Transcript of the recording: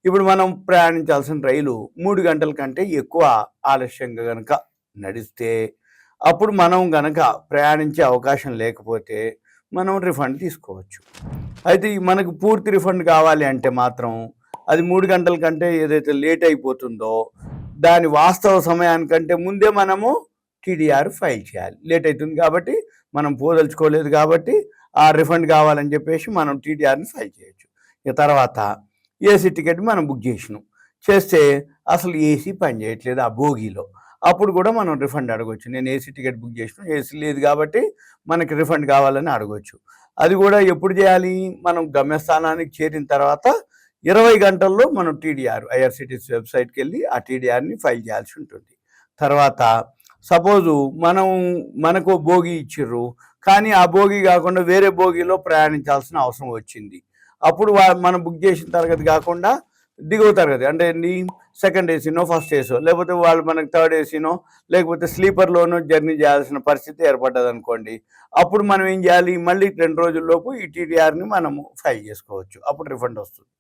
ఇప్పుడు మనం ప్రయాణించాల్సిన రైలు 3 గంటల కంటే ఎక్కువ ఆలస్యంగా గనక నడిస్తే, అప్పుడు మనం గనక ప్రయాణించే అవకాశం లేకపోతే మనం రిఫండ్ తీసుకోవచ్చు. అయితే మనకు పూర్తి రిఫండ్ కావాలి అంటే మాత్రం అది 3 గంటల కంటే ఏదైతే లేట్ అయిపోతుందో దాని వాస్తవ సమయానికంటే ముందే మనము టీడీఆర్ ఫైల్ చేయాలి. లేట్ అవుతుంది కాబట్టి మనం పోదలుచుకోలేదు కాబట్టి ఆ రిఫండ్ కావాలని చెప్పేసి మనం టీడీఆర్ని ఫైల్ చేయొచ్చు. ఇక తర్వాత ఏసీ టికెట్ మనం బుక్ చేస్తే అసలు ఏసీ పని చేయట్లేదు ఆ బోగీలో. అప్పుడు కూడా మనం రిఫండ్ అడగొచ్చు. నేను ఏసీ టికెట్ బుక్ చేసిన, ఏసీ లేదు కాబట్టి మనకి రిఫండ్ కావాలని అడగొచ్చు. అది కూడా ఎప్పుడు చేయాలి? మనం గమ్యస్థానానికి చేరిన తర్వాత 20 గంటల్లో మనం టీడీఆర్ ఐఆర్సిటీసీ వెబ్సైట్కి వెళ్ళి ఆ టీడీఆర్ని ఫైల్ చేయాల్సి ఉంటుంది. తర్వాత సపోజు మనకు బోగి ఇచ్చిర్రు, కానీ ఆ బోగి కాకుండా వేరే బోగిలో ప్రయాణించాల్సిన అవసరం వచ్చింది. అప్పుడు మనం బుక్ చేసిన తరగతి కాకుండా దిగువ తరగతి అంటే సెకండ్ ఏసీనో ఫస్ట్ ఏసో లేకపోతే వాళ్ళు మనకు థర్డ్ ఏసీనో లేకపోతే స్లీపర్లోనో జర్నీ చేయాల్సిన పరిస్థితి ఏర్పడ్డది అనుకోండి. అప్పుడు మనం ఏం చేయాలి? మళ్ళీ 2 రోజుల్లోపు ఈ టీడీఆర్ని మనము ఫైల్ చేసుకోవచ్చు. అప్పుడు రిఫండ్ వస్తుంది.